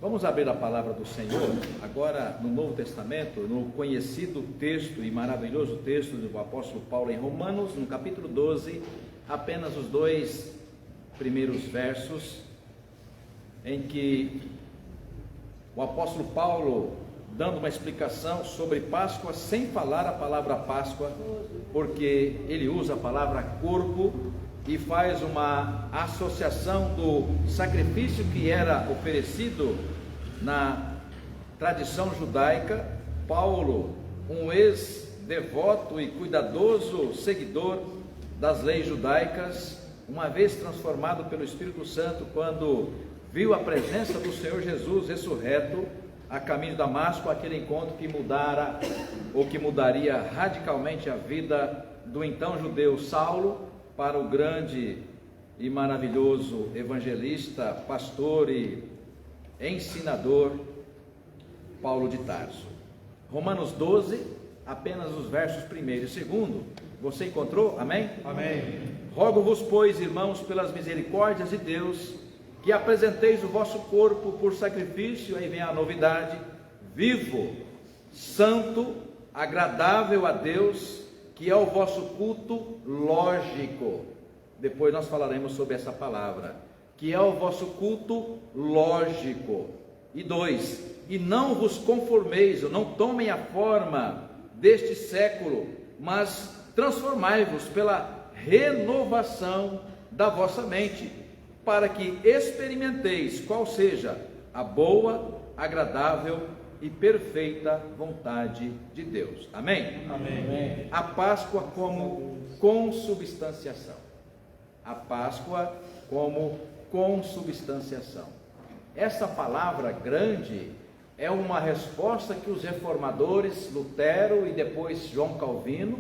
Vamos abrir a palavra do Senhor, agora no Novo Testamento, no conhecido texto e maravilhoso texto do apóstolo Paulo em Romanos, no capítulo 12, apenas os 2 primeiros versos, em que o apóstolo Paulo, dando uma explicação sobre Páscoa, sem falar a palavra Páscoa, porque ele usa a palavra corpo, e faz uma associação do sacrifício que era oferecido na tradição judaica. Paulo, um ex-devoto e cuidadoso seguidor das leis judaicas, uma vez transformado pelo Espírito Santo, quando viu a presença do Senhor Jesus ressurreto a caminho de Damasco, aquele encontro que mudara, ou que mudaria radicalmente a vida do então judeu Saulo, para o grande e maravilhoso evangelista, pastor e ensinador Paulo de Tarso. Romanos 12, apenas os versos 1º e 2º, você encontrou? Amém? Amém. Rogo-vos, pois, irmãos, pelas misericórdias de Deus, que apresenteis o vosso corpo por sacrifício, aí vem a novidade, vivo, santo, agradável a Deus, que é o vosso culto lógico. Depois nós falaremos sobre essa palavra, que é o vosso culto lógico. E 2, e não vos conformeis, ou não tomem a forma deste século, mas transformai-vos pela renovação da vossa mente, para que experimenteis qual seja a boa, agradável e perfeita vontade de Deus. Amém? Amém. A Páscoa como consubstanciação. A Páscoa como consubstanciação. Essa palavra grande é uma resposta que os reformadores Lutero e depois João Calvino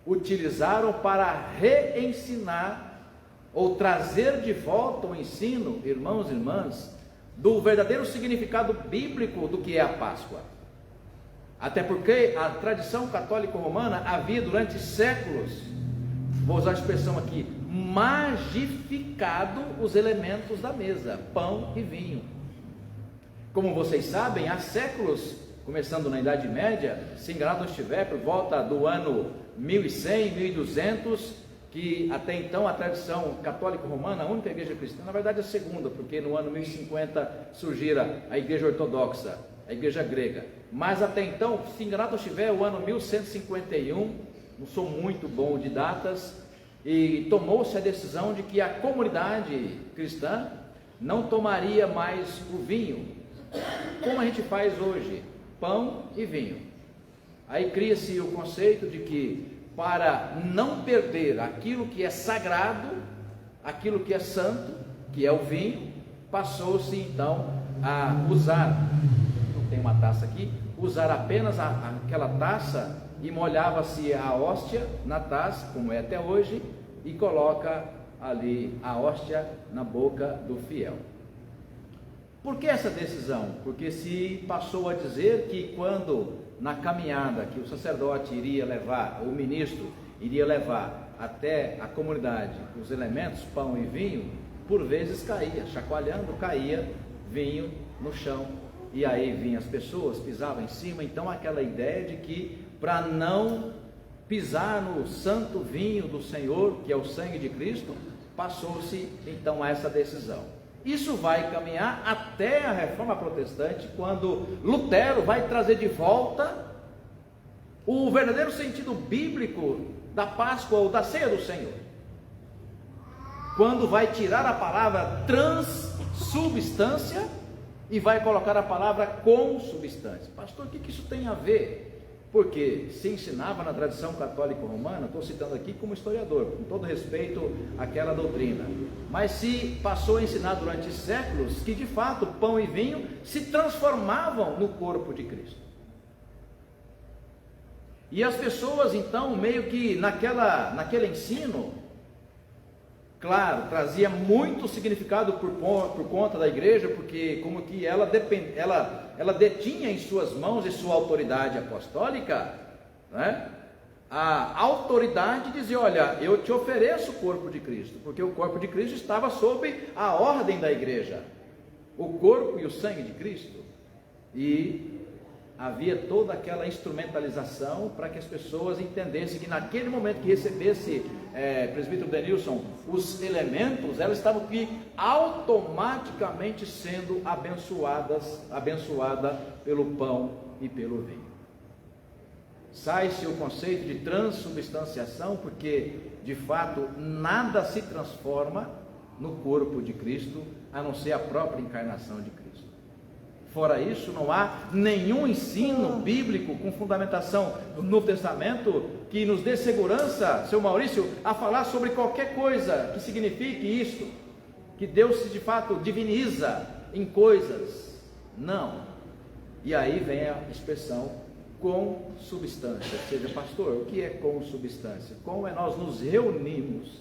utilizaram para reensinar ou trazer de volta o ensino, irmãos e irmãs, do verdadeiro significado bíblico do que é a Páscoa. Até porque a tradição católico-romana havia durante séculos, vou usar a expressão aqui, magificado os elementos da mesa, pão e vinho. Como vocês sabem, há séculos, começando na Idade Média, se enganado não estiver, por volta do ano 1100, 1200, que até então a tradição católico-romana, a única igreja cristã, na verdade a segunda, porque no ano 1050 surgira a igreja ortodoxa, a igreja grega, mas até então, se enganado estiver, o ano 1151, não sou muito bom de datas, e tomou-se a decisão de que a comunidade cristã não tomaria mais o vinho, como a gente faz hoje, pão e vinho. Aí cria-se o conceito de que, para não perder aquilo que é sagrado, aquilo que é santo, que é o vinho, passou-se então a usar, tem uma taça aqui, usar apenas aquela taça, e molhava-se a hóstia na taça, como é até hoje, e coloca ali a hóstia na boca do fiel. Por que essa decisão? Porque se passou a dizer que quando na caminhada que o sacerdote iria levar, o ministro iria levar até a comunidade os elementos, pão e vinho, por vezes caía, chacoalhando, caía vinho no chão, e aí vinham as pessoas, pisavam em cima. Então aquela ideia de que para não pisar no santo vinho do Senhor, que é o sangue de Cristo, passou-se então a essa decisão. Isso vai caminhar até a Reforma Protestante, quando Lutero vai trazer de volta o verdadeiro sentido bíblico da Páscoa ou da ceia do Senhor, quando vai tirar a palavra transsubstância e vai colocar a palavra consubstância. Pastor, o que isso tem a ver? Porque se ensinava na tradição católico-romana, estou citando aqui como historiador, com todo respeito àquela doutrina, mas se passou a ensinar durante séculos que de fato pão e vinho se transformavam no corpo de Cristo. E as pessoas então meio que naquele ensino, claro, trazia muito significado por conta da igreja, porque como que ela detinha em suas mãos e sua autoridade apostólica, né? A autoridade dizia: olha, eu te ofereço o corpo de Cristo, porque o corpo de Cristo estava sob a ordem da igreja. o corpo e o sangue de Cristo. E havia toda aquela instrumentalização para que as pessoas entendessem que naquele momento que recebesse, presbítero Denilson, os elementos, elas estavam aqui automaticamente sendo abençoada pelo pão e pelo vinho. Sai-se o conceito de transubstanciação, porque de fato nada se transforma no corpo de Cristo, a não ser a própria encarnação de Cristo. Fora isso, não há nenhum ensino bíblico com fundamentação no Novo Testamento que nos dê segurança, seu Maurício, a falar sobre qualquer coisa que signifique isto, que Deus se de fato diviniza em coisas. Não. E aí vem a expressão com substância. Ou seja, pastor, o que é com substância? Com é nós nos reunimos.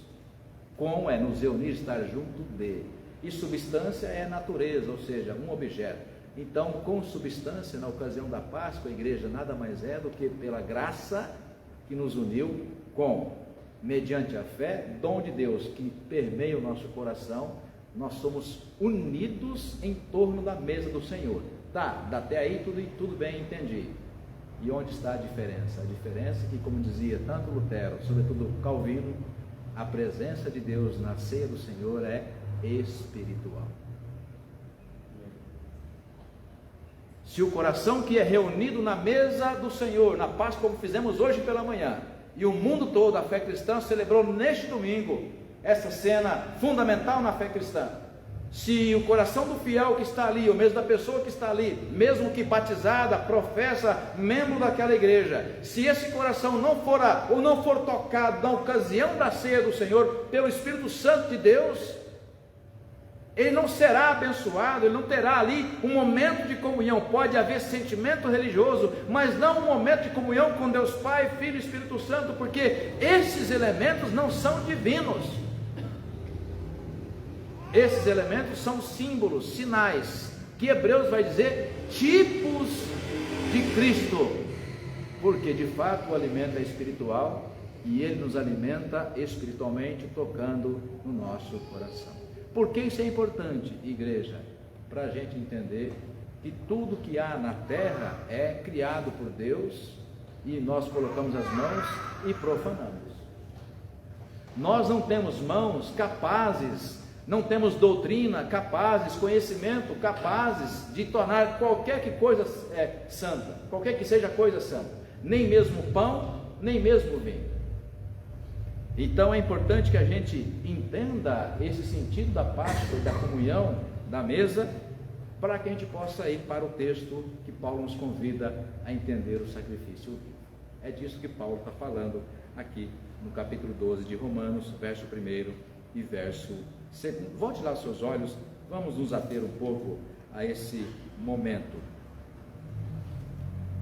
Com é nos reunir, estar junto de. E substância é natureza, ou seja, um objeto. Então, com substância, na ocasião da Páscoa, a igreja nada mais é do que pela graça que nos uniu com, mediante a fé, dom de Deus que permeia o nosso coração, nós somos unidos em torno da mesa do Senhor. Tá, até aí tudo bem, entendi. E onde está a diferença? A diferença é que, como dizia tanto Lutero, sobretudo Calvino, a presença de Deus na ceia do Senhor é espiritual. Se o coração que é reunido na mesa do Senhor, na Páscoa, como fizemos hoje pela manhã, e o mundo todo, a fé cristã, celebrou neste domingo, essa cena fundamental na fé cristã. Se o coração do fiel que está ali, ou mesmo da pessoa que está ali, mesmo que batizada, professa, membro daquela igreja, se esse coração não for tocado na ocasião da ceia do Senhor, pelo Espírito Santo de Deus, ele não será abençoado, ele não terá ali um momento de comunhão. Pode haver sentimento religioso, mas não um momento de comunhão com Deus Pai, Filho e Espírito Santo, porque esses elementos não são divinos. Esses elementos são símbolos, sinais, que Hebreus vai dizer tipos de Cristo, porque de fato o alimento é espiritual e ele nos alimenta espiritualmente, tocando no nosso coração. Por que isso é importante, igreja? Para a gente entender que tudo que há na terra é criado por Deus e nós colocamos as mãos e profanamos. Nós não temos mãos capazes, não temos doutrina capazes, conhecimento capazes de tornar qualquer que coisa santa, qualquer que seja coisa santa, nem mesmo pão, nem mesmo vinho. Então é importante que a gente entenda esse sentido da Páscoa e da comunhão da mesa, para que a gente possa ir para o texto que Paulo nos convida a entender o sacrifício vivo. É disso que Paulo está falando aqui no capítulo 12 de Romanos, verso 1 e verso 2. Volte lá os seus olhos, vamos nos ater um pouco a esse momento.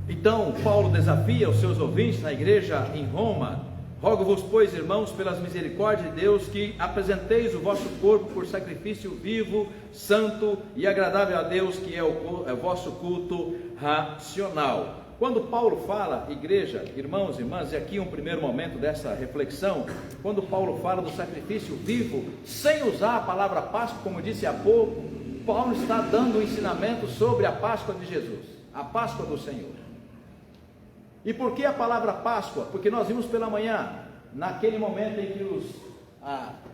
Então Paulo desafia os seus ouvintes na igreja em Roma: rogo-vos, pois, irmãos, pelas misericórdias de Deus, que apresenteis o vosso corpo por sacrifício vivo, santo e agradável a Deus, que é o vosso culto racional. Quando Paulo fala, igreja, irmãos e irmãs, e aqui um primeiro momento dessa reflexão, quando Paulo fala do sacrifício vivo, sem usar a palavra Páscoa, como disse há pouco, Paulo está dando um ensinamento sobre a Páscoa de Jesus, a Páscoa do Senhor. E por que a palavra Páscoa? Porque nós vimos pela manhã, naquele momento em que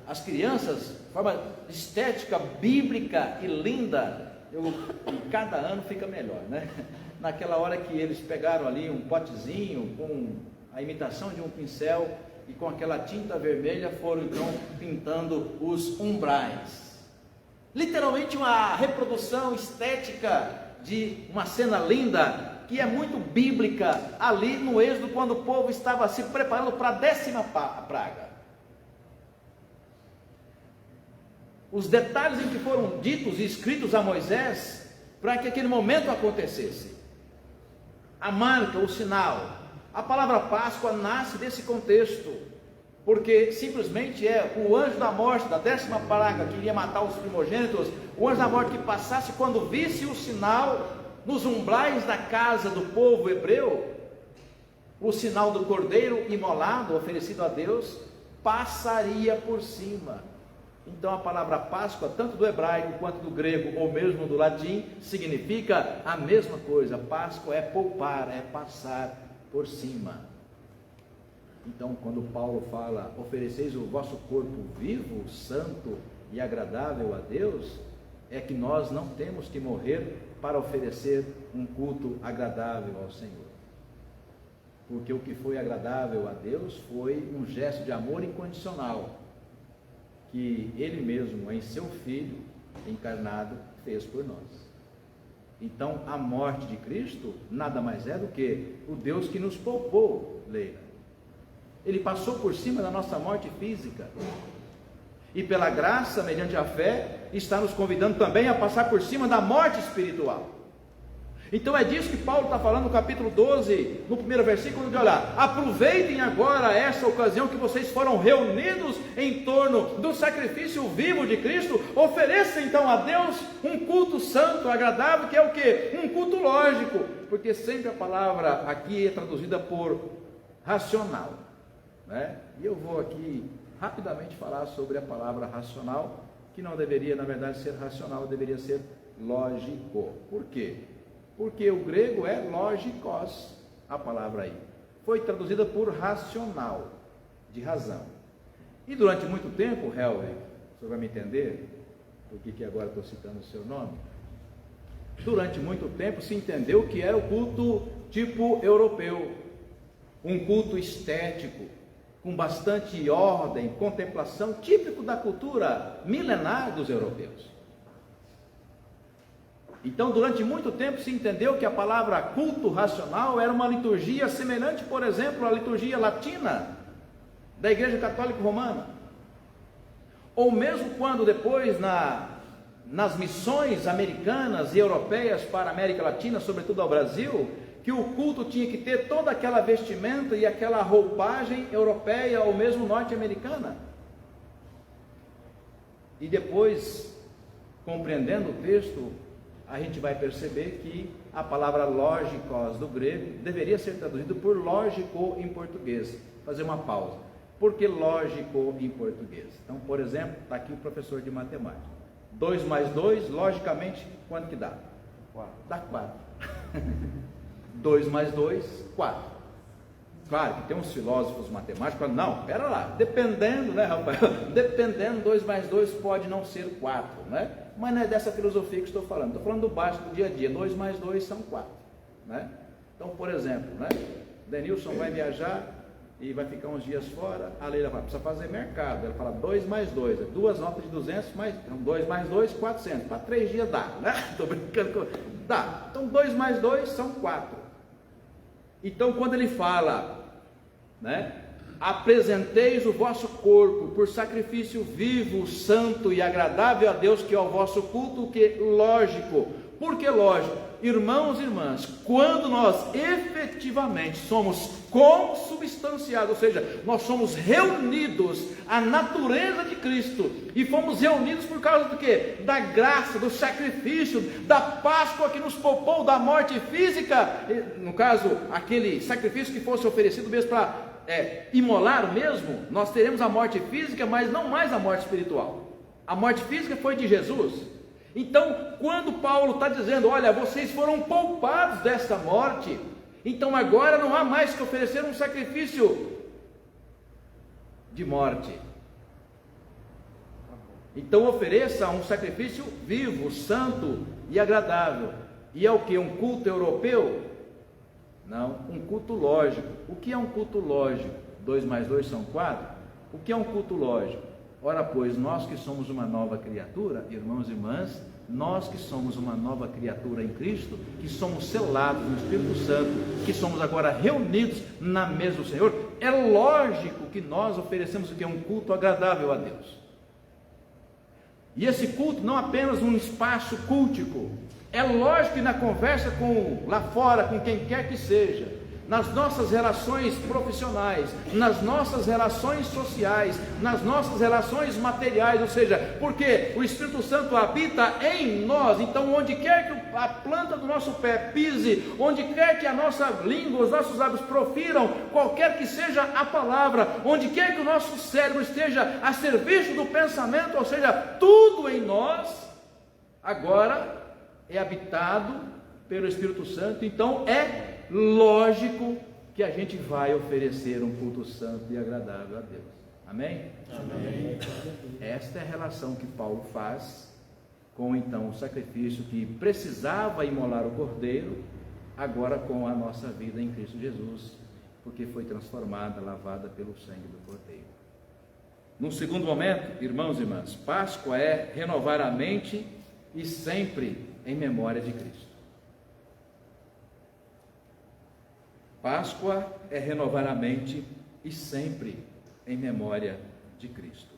as crianças, de forma estética, bíblica e linda, cada ano fica melhor, né? Naquela hora que eles pegaram ali um potezinho com a imitação de um pincel e com aquela tinta vermelha foram então pintando os umbrais. Literalmente uma reprodução estética de uma cena linda, que é muito bíblica, ali no Êxodo, quando o povo estava se preparando para a 10ª praga. Os detalhes em que foram ditos e escritos a Moisés, para que aquele momento acontecesse. A marca, o sinal. A palavra Páscoa nasce desse contexto, porque simplesmente é o anjo da morte, da 10ª praga, que iria matar os primogênitos, o anjo da morte que passasse, quando visse o sinal nos umbrais da casa do povo hebreu, o sinal do cordeiro imolado, oferecido a Deus, passaria por cima. Então a palavra Páscoa, tanto do hebraico quanto do grego, ou mesmo do latim, significa a mesma coisa. Páscoa é poupar, é passar por cima. Então quando Paulo fala, ofereceis o vosso corpo vivo, santo e agradável a Deus, é que nós não temos que morrer para oferecer um culto agradável ao Senhor. Porque o que foi agradável a Deus foi um gesto de amor incondicional, que Ele mesmo, em seu Filho encarnado, fez por nós. Então, a morte de Cristo nada mais é do que o Deus que nos poupou, Leila. Ele passou por cima da nossa morte física, e pela graça, mediante a fé, está nos convidando também a passar por cima da morte espiritual. Então é disso que Paulo está falando no capítulo 12, no primeiro versículo, de olhar: aproveitem agora essa ocasião que vocês foram reunidos em torno do sacrifício vivo de Cristo, ofereçam então a Deus um culto santo, agradável, que é o quê? Um culto lógico, porque sempre a palavra aqui é traduzida por racional, né? E eu vou aqui rapidamente falar sobre a palavra racional, que não deveria, na verdade, ser racional, deveria ser lógico. Por quê? Porque o grego é logikos, a palavra aí. Foi traduzida por racional, de razão. E durante muito tempo, Helwig, você vai me entender, por que agora estou citando o seu nome? Durante muito tempo se entendeu que era o culto tipo europeu, um culto estético, com bastante ordem, contemplação, típico da cultura milenar dos europeus. Então, durante muito tempo se entendeu que a palavra culto racional era uma liturgia semelhante, por exemplo, à liturgia latina da Igreja Católica Romana. Ou mesmo quando depois nas missões americanas e europeias para a América Latina, sobretudo ao Brasil, que o culto tinha que ter toda aquela vestimenta e aquela roupagem europeia ou mesmo norte-americana. E depois, compreendendo o texto, a gente vai perceber que a palavra lógicos do grego deveria ser traduzido por lógico em português. Fazer uma pausa. Por que lógico em português? Então, por exemplo, está aqui o professor de matemática. 2 mais 2, logicamente, quanto que dá? 4. Dá 4. 2 mais 2, 4. Claro que tem uns filósofos matemáticos que falam, não, pera lá, dependendo, né, rapaz? Dependendo, 2 mais 2 pode não ser 4, né? Mas não é dessa filosofia que estou falando. Estou falando do básico do dia a dia. 2 mais 2 são 4, né? Então, por exemplo, né? Denilson vai viajar e vai ficar uns dias fora. A Leila fala, precisa fazer mercado. Ela fala 2 mais 2, é 2 notas de 200, mais, então 2 mais 2, 400. Para 3 dias dá, né? Estou brincando com... Dá. Então 2 mais 2 são 4. Então quando ele fala, né? Apresenteis o vosso corpo por sacrifício vivo, santo e agradável a Deus, que é o vosso culto, que lógico. Por que lógico? Irmãos e irmãs, quando nós efetivamente somos consubstanciados, ou seja, nós somos reunidos à natureza de Cristo, e fomos reunidos por causa do quê? Da graça, do sacrifício, da Páscoa que nos poupou da morte física, no caso, aquele sacrifício que fosse oferecido mesmo para imolar mesmo, nós teremos a morte física, mas não mais a morte espiritual. A morte física foi de Jesus. Então, quando Paulo está dizendo, olha, vocês foram poupados dessa morte, então agora não há mais que oferecer um sacrifício de morte. Então ofereça um sacrifício vivo, santo e agradável. E é o que? Um culto europeu? Não, um culto lógico. O que é um culto lógico? 2 mais 2 são 4? O que é um culto lógico? Ora, pois, nós que somos uma nova criatura, irmãos e irmãs, nós que somos uma nova criatura em Cristo, que somos selados no Espírito Santo, que somos agora reunidos na mesa do Senhor, é lógico que nós oferecemos o que é um culto agradável a Deus. E esse culto não apenas um espaço cultico, é lógico que na conversa lá fora, com quem quer que seja, nas nossas relações profissionais, nas nossas relações sociais, nas nossas relações materiais, ou seja, porque o Espírito Santo habita em nós. Então, onde quer que a planta do nosso pé pise, onde quer que a nossa língua, os nossos lábios profiram, qualquer que seja a palavra, onde quer que o nosso cérebro esteja a serviço do pensamento, ou seja, tudo em nós, agora é habitado pelo Espírito Santo. Então é lógico que a gente vai oferecer um culto santo e agradável a Deus. Amém? Amém. Esta é a relação que Paulo faz com então o sacrifício que precisava imolar o cordeiro, agora com a nossa vida em Cristo Jesus, porque foi transformada, lavada pelo sangue do cordeiro. Num segundo momento, irmãos e irmãs, Páscoa é renovar a mente e sempre em memória de Cristo. Páscoa é renovar a mente e sempre em memória de Cristo.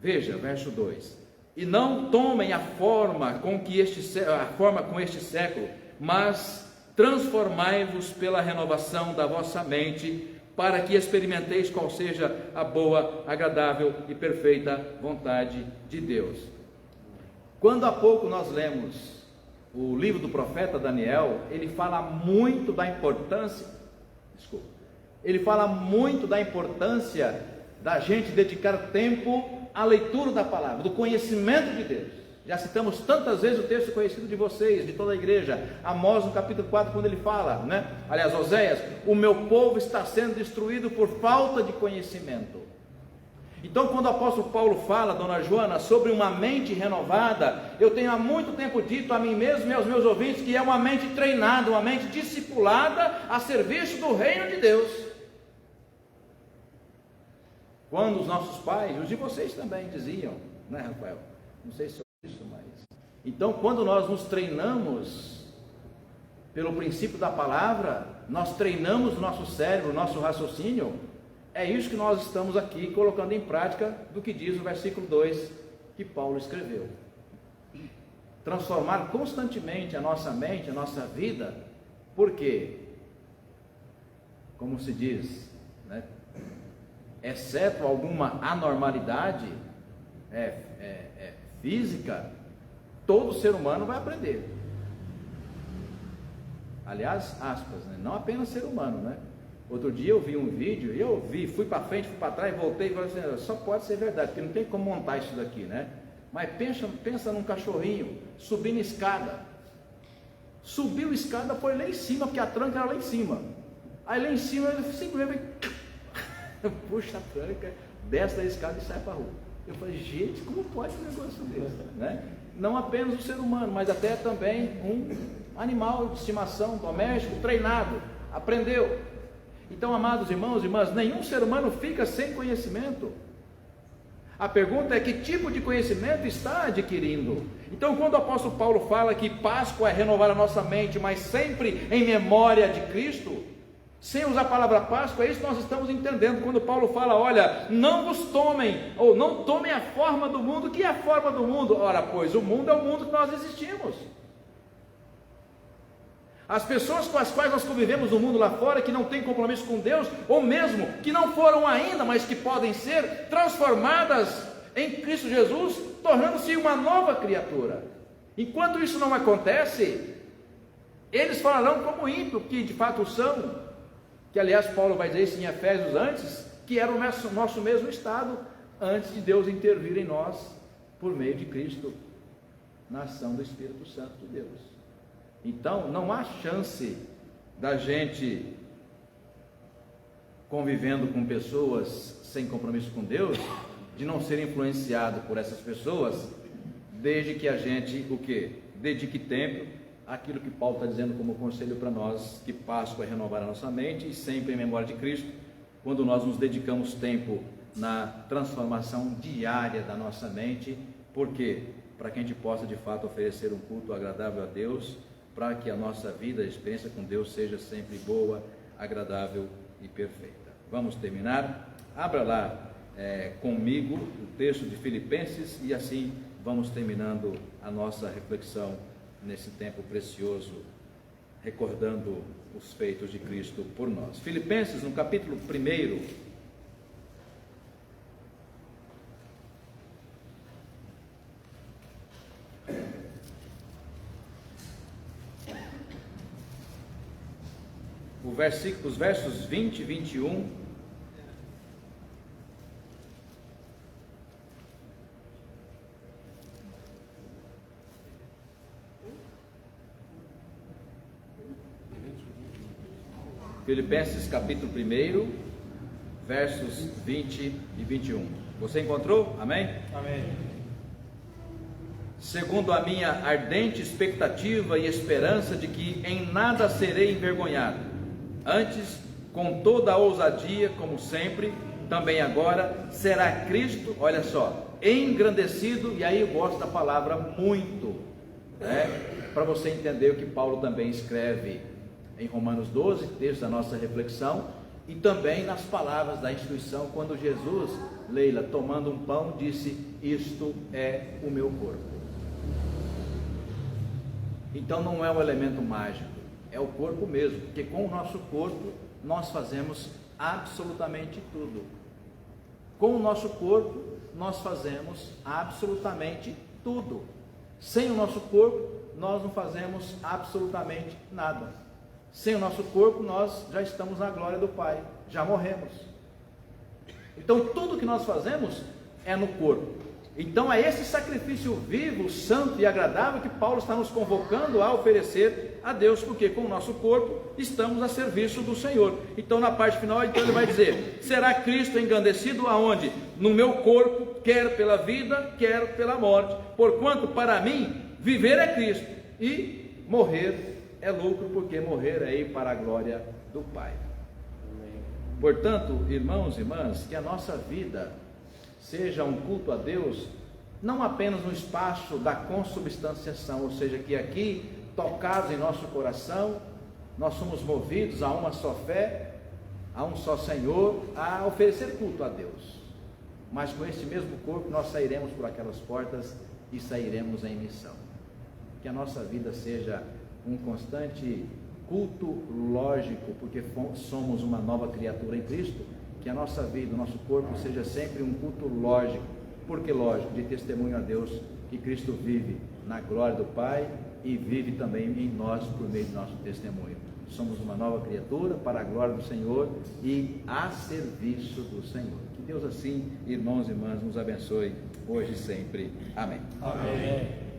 Veja, verso 2: e não tomem a forma com este século, mas transformai-vos pela renovação da vossa mente, para que experimenteis qual seja a boa, agradável e perfeita vontade de Deus. Quando há pouco nós lemos o livro do profeta Daniel, ele fala muito da importância da gente dedicar tempo à leitura da palavra, do conhecimento de Deus. Já citamos tantas vezes o texto conhecido de vocês, de toda a igreja, Amós no capítulo 4, quando ele fala, aliás, Oséias, o meu povo está sendo destruído por falta de conhecimento. Então, quando o apóstolo Paulo fala, dona Joana, sobre uma mente renovada, eu tenho há muito tempo dito a mim mesmo e aos meus ouvintes que é uma mente treinada, uma mente discipulada a serviço do reino de Deus. Quando os nossos pais, os de vocês também diziam, Rafael? Não sei se é isso, mas... Então, quando nós nos treinamos pelo princípio da palavra, nós treinamos o nosso cérebro, o nosso raciocínio. É isso que nós estamos aqui colocando em prática do que diz o versículo 2 que Paulo escreveu. Transformar constantemente a nossa mente, a nossa vida, porque, como se diz, exceto alguma anormalidade física, todo ser humano vai aprender. Aliás, aspas, não apenas ser humano, Outro dia eu vi um vídeo, fui para frente, fui para trás, voltei e falei assim, só pode ser verdade, porque não tem como montar isso daqui, Mas pensa num cachorrinho subindo escada. Subiu a escada, foi lá em cima, porque a tranca era lá em cima. Aí lá em cima ele simplesmente puxa a tranca, desce da escada e sai para a rua. Eu falei, gente, como pode um negócio desse? Não apenas o ser humano, mas até também um animal de estimação, doméstico, treinado, aprendeu. Então, amados irmãos e irmãs, nenhum ser humano fica sem conhecimento. A pergunta é que tipo de conhecimento está adquirindo. Então, quando o apóstolo Paulo fala que Páscoa é renovar a nossa mente, mas sempre em memória de Cristo, sem usar a palavra Páscoa, é isso que nós estamos entendendo quando Paulo fala, olha, não vos tomem, ou não tomem a forma do mundo. O que é a forma do mundo? Ora, pois, o mundo é o mundo que nós existimos. As pessoas com as quais nós convivemos no mundo lá fora, que não têm compromisso com Deus, ou mesmo que não foram ainda, mas que podem ser transformadas em Cristo Jesus, tornando-se uma nova criatura. Enquanto isso não acontece, eles falarão como ímpios, que de fato são, que aliás Paulo vai dizer isso em Efésios antes, que era o nosso mesmo estado, antes de Deus intervir em nós, por meio de Cristo, na ação do Espírito Santo de Deus. Então, não há chance da gente, convivendo com pessoas sem compromisso com Deus, de não ser influenciado por essas pessoas, desde que a gente, dedique tempo àquilo que Paulo está dizendo como conselho para nós, que Páscoa é renovar a nossa mente e sempre em memória de Cristo, quando nós nos dedicamos tempo na transformação diária da nossa mente. Por quê? Para que a gente possa de fato oferecer um culto agradável a Deus, para que a nossa vida, a experiência com Deus seja sempre boa, agradável e perfeita. Vamos terminar? Abra lá comigo o texto de Filipenses e assim vamos terminando a nossa reflexão nesse tempo precioso recordando os feitos de Cristo por nós. Filipenses, no capítulo 1, os versos 20 e 21, Filipenses capítulo 1, versos 20 e 21. Você encontrou? Amém? Amém. Segundo a minha ardente expectativa e esperança de que em nada serei envergonhado, antes, com toda a ousadia, como sempre, também agora, será Cristo, olha só, engrandecido, e aí eu gosto da palavra muito, para você entender o que Paulo também escreve em Romanos 12, texto da nossa reflexão, e também nas palavras da instituição, quando Jesus, Leila, tomando um pão, disse: isto é o meu corpo. Então não é um elemento mágico, é o corpo mesmo, porque com o nosso corpo nós fazemos absolutamente tudo. Com o nosso corpo nós fazemos absolutamente tudo. Sem o nosso corpo nós não fazemos absolutamente nada. Sem o nosso corpo nós já estamos na glória do Pai, já morremos. Então tudo que nós fazemos é no corpo. Então é esse sacrifício vivo, santo e agradável que Paulo está nos convocando a oferecer a Deus, porque com o nosso corpo estamos a serviço do Senhor. Então na parte final então ele vai dizer: será Cristo engrandecido aonde? No meu corpo, quer pela vida, quer pela morte, porquanto para mim viver é Cristo e morrer é lucro, porque morrer é ir para a glória do Pai. Portanto, irmãos e irmãs, que a nossa vida seja um culto a Deus, não apenas no espaço da consubstanciação, ou seja, que aqui, tocados em nosso coração, nós somos movidos a uma só fé, a um só Senhor, a oferecer culto a Deus, mas com este mesmo corpo nós sairemos por aquelas portas e sairemos em missão. Que a nossa vida seja um constante culto lógico, porque somos uma nova criatura em Cristo. Que a nossa vida, o nosso corpo seja sempre um culto lógico. Por que lógico? De testemunho a Deus que Cristo vive na glória do Pai e vive também em nós por meio do nosso testemunho. Somos uma nova criatura para a glória do Senhor e a serviço do Senhor. Que Deus assim, irmãos e irmãs, nos abençoe hoje e sempre. Amém. Amém.